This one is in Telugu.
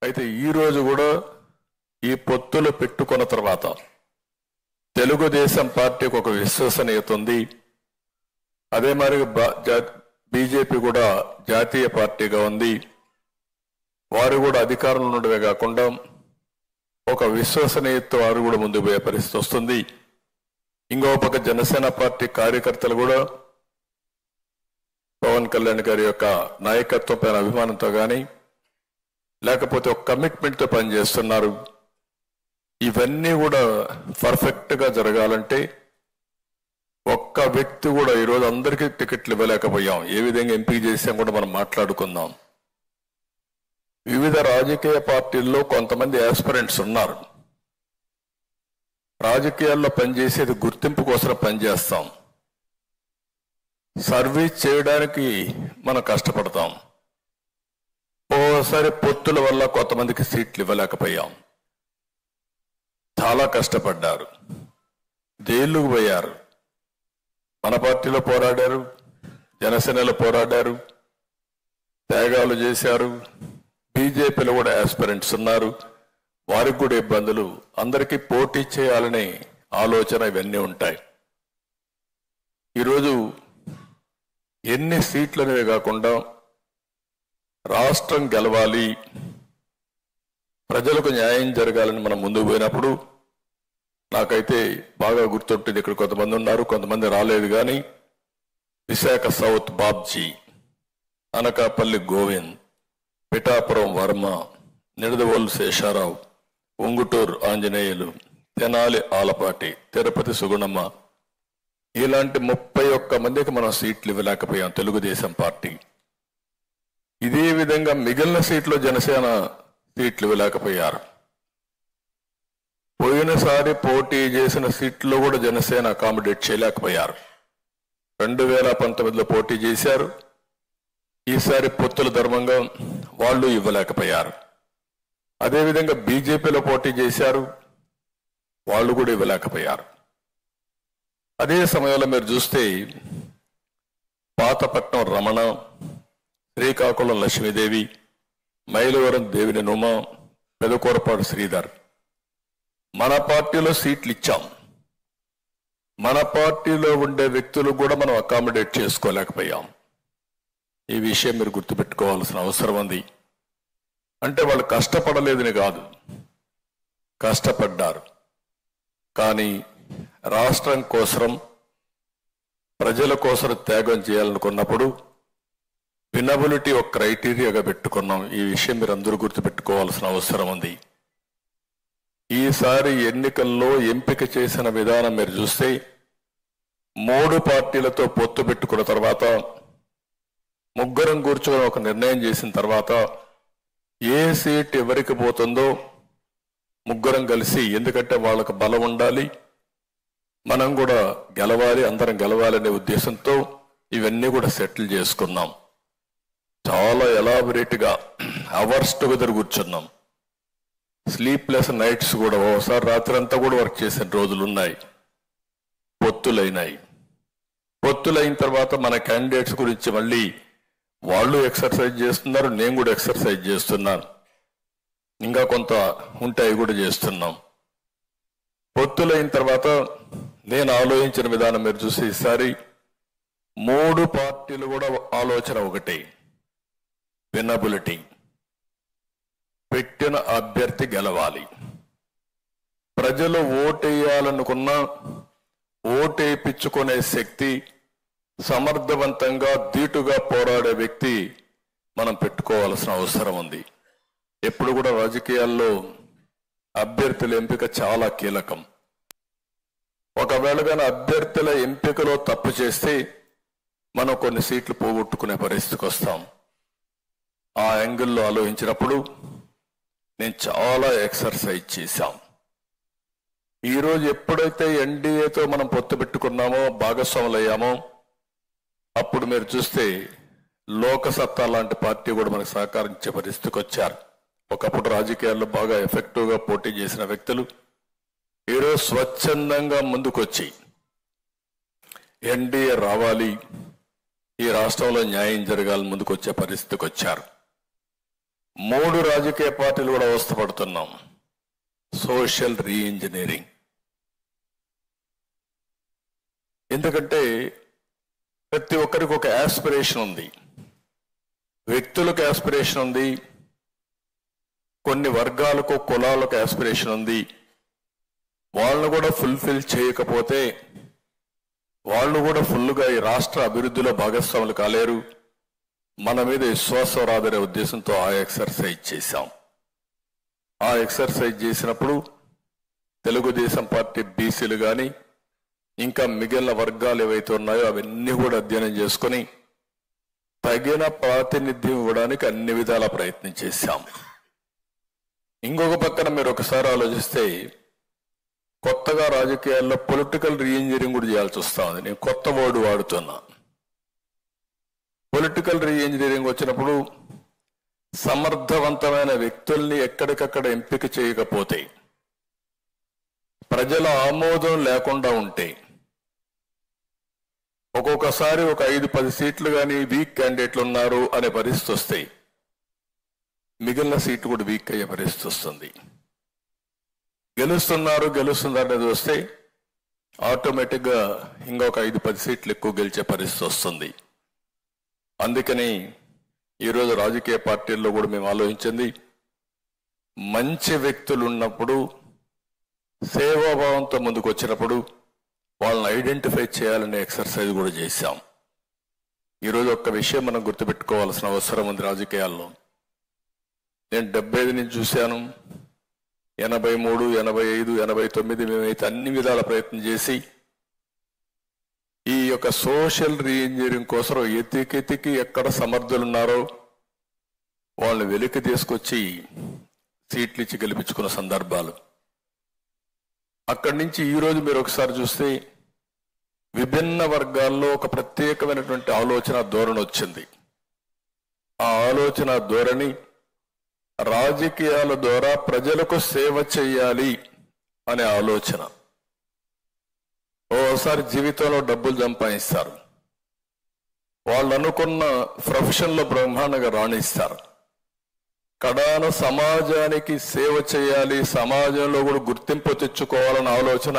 అయితే ఈ రోజు కూడా ఈ పొత్తులు పెట్టుకున్న తర్వాత తెలుగుదేశం పార్టీకి ఒక విశ్వసనీయత ఉంది. అదే మరి బీజేపీ కూడా జాతీయ పార్టీగా ఉంది. వారు కూడా అధికారంలో ఉండడమే కాకుండా ఒక విశ్వసనీయత వారు కూడా ముందుకు పోయే పరిస్థితి వస్తుంది. ఇంకో పక్క జనసేన పార్టీ కార్యకర్తలు కూడా పవన్ కళ్యాణ్ గారి యొక్క నాయకత్వం పైన అభిమానంతో కానీ లేకపోతే ఒక కమిట్మెంట్తో పనిచేస్తున్నారు. ఇవన్నీ కూడా పర్ఫెక్ట్గా జరగాలంటే ఒక్క వ్యక్తి కూడా ఈరోజు అందరికీ టికెట్లు ఇవ్వలేకపోయాం. ఏ విధంగా ఎంపిక చేసాం కూడా మనం మాట్లాడుకుందాం. వివిధ రాజకీయ పార్టీల్లో కొంతమంది ఆస్పిరెంట్స్ ఉన్నారు. రాజకీయాల్లో పనిచేసేది గుర్తింపు కోసం పనిచేస్తాం. సర్వీస్ చేయడానికి మనం కష్టపడతాం. ఓసారి పొత్తుల వల్ల కొంతమందికి సీట్లు ఇవ్వలేకపోయాం. చాలా కష్టపడ్డారు, జైలుకు పోయారు. మన పార్టీలో పోరాడారు, జనసేనలో పోరాడారు, త్యాగాలు చేశారు. బీజేపీలో కూడా ఆస్పిరెంట్స్ ఉన్నారు, వారికి కూడా ఇబ్బందులు. అందరికీ పోటీ చేయాలనే ఆలోచన ఇవన్నీ ఉంటాయి. ఈరోజు ఎన్ని సీట్లు అనేవి కాకుండా రాష్ట్రం గెలవాలి, ప్రజలకు న్యాయం జరగాలని మనం ముందుకు పోయినప్పుడు నాకైతే బాగా గుర్తుంటుంది. ఇక్కడ కొంతమంది ఉన్నారు, కొంతమంది రాలేదు. కానీ విశాఖ సౌత్ బాబ్జీ, అనకాపల్లి గోవింద్, పిఠాపురం వర్మ, నిడదవోలు శేషారావు, ఉంగుటూరు ఆంజనేయులు, తెనాలి ఆలపాటి, తిరుపతి సుగుణమ్మ, ఇలాంటి 31 మందికి మనం సీట్లు ఇవ్వలేకపోయాం తెలుగుదేశం పార్టీ. ఇదే విధంగా మిగిలిన సీట్లు జనసేన సీట్లు ఇవ్వలేకపోయారు. పోయినసారి పోటీ చేసిన సీట్లో కూడా జనసేన అకామిడేట్ చేయలేకపోయారు. 2019లో పోటీ చేశారు. ఈసారి పొత్తుల ధర్మంగా వాళ్ళు ఇవ్వలేకపోయారు. అదేవిధంగా బీజేపీలో పోటీ చేశారు, వాళ్ళు కూడా ఇవ్వలేకపోయారు. అదే సమయంలో మీరు చూస్తే పాతపట్నం రమణ, శ్రీకాకుళం లక్ష్మీదేవి, మైలవరం దేవిని నుమ, పెదకూరపాడు శ్రీధర్, మన పార్టీలో సీట్లు ఇచ్చాం. మన పార్టీలో ఉండే వ్యక్తులు కూడా మనం అకామిడేట్ చేసుకోలేకపోయాం. ఈ విషయం మీరు గుర్తుపెట్టుకోవాల్సిన అవసరం ఉంది. అంటే వాళ్ళు కష్టపడలేదని కాదు, కష్టపడ్డారు. కానీ రాష్ట్రం కోసం, ప్రజల కోసం త్యాగం చేయాలనుకున్నప్పుడు వినబిలిటీ ఒక క్రైటీరియాగా పెట్టుకున్నాం. ఈ విషయం మీరు అందరూ గుర్తుపెట్టుకోవాల్సిన అవసరం ఉంది. ఈసారి ఎన్నికల్లో ఎంపిక చేసిన విధానం మీరు చూస్తే 3 పార్టీలతో పొత్తు పెట్టుకున్న తర్వాత, ముగ్గురం కూర్చొని ఒక నిర్ణయం చేసిన తర్వాత ఏ సీట్ ఎవరికి పోతుందో ముగ్గురం కలిసి, ఎందుకంటే వాళ్ళకు బలం ఉండాలి, మనం కూడా గెలవాలి, అందరం గెలవాలనే ఉద్దేశంతో ఇవన్నీ కూడా సెటిల్ చేసుకున్నాం. చాలా ఎలాబొరేట్గా అవర్స్ టుగెదర్ కూర్చున్నాం. స్లీప్లెస్ నైట్స్ కూడా, ఓసారి రాత్రి అంతా కూడా వర్క్ చేసిన రోజులు ఉన్నాయి. పొత్తులైనాయి. పొత్తులైన తర్వాత మన క్యాండిడేట్స్ గురించి మళ్ళీ వాళ్ళు ఎక్సర్సైజ్ చేస్తున్నారు, నేను కూడా ఎక్సర్సైజ్ చేస్తున్నాను. ఇంకా కొంత ఉంటాయి కూడా చేస్తున్నాం. పొత్తులైన తర్వాత నేను ఆలోచించిన విధానం మీరు చూసి, ఈసారి 3 పార్టీలు కూడా ఆలోచన ఒకటే, వినబిలిటీ. పెట్టిన అభ్యర్థి గెలవాలి. ప్రజలు ఓటేయాలనుకున్న ఓటేయించుకునే శక్తి, సమర్థవంతంగా ధీటుగా పోరాడే వ్యక్తి మనం పెట్టుకోవాల్సిన అవసరం ఉంది. ఎప్పుడు కూడా రాజకీయాల్లో అభ్యర్థుల ఎంపిక చాలా కీలకం. ఒకవేళ కానీ అభ్యర్థుల ఎంపికలో తప్పు చేస్తే మనం కొన్ని సీట్లు పోగొట్టుకునే పరిస్థితికి వస్తాం. ఆ యాంగిల్లో ఆలోచించినప్పుడు నేను చాలా ఎక్సర్సైజ్ చేశాం. ఈరోజు ఎప్పుడైతే ఎన్డీఏతో మనం పొత్తు పెట్టుకున్నామో, భాగస్వాములు అయ్యామో, అప్పుడు మీరు చూస్తే లోకసత్తా లాంటి పార్టీ కూడా మనకు సహకరించే పరిస్థితికి వచ్చారు. ఒకప్పుడు రాజకీయాల్లో బాగా ఎఫెక్టివ్గా పోటీ చేసిన వ్యక్తులు ఈరోజు స్వచ్ఛందంగా ముందుకొచ్చి ఎన్డీఏ రావాలి, ఈ రాష్ట్రంలో న్యాయం జరగాలని ముందుకొచ్చే పరిస్థితికి వచ్చారు. 3 రాజకీయ పార్టీలు కూడా అవస్థపడుతున్నాం. Social re-engineering. ఎందుకంటే ప్రతి ఒక్కరికి ఒక యాస్పిరేషన్ ఉంది, వ్యక్తులకు యాస్పిరేషన్ ఉంది, కొన్ని వర్గాలకు కులాలకు యాస్పిరేషన్ ఉంది. వాళ్ళను కూడా ఫుల్ఫిల్ చేయకపోతే వాళ్ళు కూడా ఫుల్గా ఈ రాష్ట్ర అభివృద్ధిలో భాగస్వాములు కాలేరు. మన మీద విశ్వాసం రాదనే ఉద్దేశంతో ఆ ఎక్సర్సైజ్ చేశాం. ఆ ఎక్సర్సైజ్ చేసినప్పుడు తెలుగుదేశం పార్టీ బీసీలు కానీ ఇంకా మిగిలిన వర్గాలు ఏవైతే ఉన్నాయో అవన్నీ కూడా అధ్యయనం చేసుకొని తగిన ప్రాతినిధ్యం ఇవ్వడానికి అన్ని విధాల ప్రయత్నం చేశాం. ఇంకొక పక్కన మీరు ఒకసారి ఆలోచిస్తే కొత్తగా రాజకీయాల్లో పొలిటికల్ రీఇంజనీరింగ్ కూడా చేయాల్సి వస్తుంది. నేను కొత్త వర్డ్ వాడుతున్నా. పొలిటికల్ రీఇంజనీరింగ్ వచ్చినప్పుడు సమర్థవంతమైన వ్యక్తుల్ని ఎక్కడికక్కడ ఎంపిక చేయకపోతే, ప్రజల ఆమోదం లేకుండా ఉంటే, ఒక్కొక్కసారి ఒక 5-10 సీట్లు కానీ వీక్ క్యాండిడేట్లు ఉన్నారు అనే పరిస్థితి వస్తాయి. మిగిలిన సీటు కూడా వీక్ అయ్యే పరిస్థితి వస్తుంది. గెలుస్తున్నారు అనేది వస్తే ఆటోమేటిక్గా ఇంకొక 5-10 సీట్లు ఎక్కువ గెలిచే పరిస్థితి వస్తుంది. అందుకని ఈరోజు రాజకీయ పార్టీల్లో కూడా మేము ఆలోచించింది, మంచి వ్యక్తులు ఉన్నప్పుడు, సేవాభావంతో ముందుకు వచ్చినప్పుడు వాళ్ళని ఐడెంటిఫై చేయాలనే ఎక్సర్సైజ్ కూడా చేశాం. ఈరోజు ఒక్క విషయం మనం గుర్తుపెట్టుకోవాల్సిన అవసరం ఉంది రాజకీయాల్లో. నేను 75 నుంచి చూశాను, 83, 85, 89 మేమైతే అన్ని విధాల ప్రయత్నం చేసి ఈ యొక్క సోషల్ రీఇంజనీరింగ్ కోసం ఎతికి ఎక్కడ సమర్థులు ఉన్నారో వాళ్ళని వెలికి తీసుకొచ్చి సీట్లు ఇచ్చి గెలిపించుకున్న సందర్భాలు. అక్కడి నుంచి ఈరోజు మీరు ఒకసారి చూస్తే విభిన్న వర్గాల్లో ఒక ప్రత్యేకమైనటువంటి ఆలోచన ధోరణి వచ్చింది. ఆ ఆలోచన ధోరణి రాజకీయాల ద్వారా ప్రజలకు సేవ చేయాలి అనే ఆలోచన. ఓసారి జీవితంలో డబ్బులు సంపాదిస్తారు, వాళ్ళు అనుకున్న ప్రొఫెషన్లో బ్రహ్మాండంగా రాణిస్తారు. కడాన సమాజానికి సేవ చేయాలి, సమాజంలో కూడా గుర్తింపు తెచ్చుకోవాలన్న ఆలోచన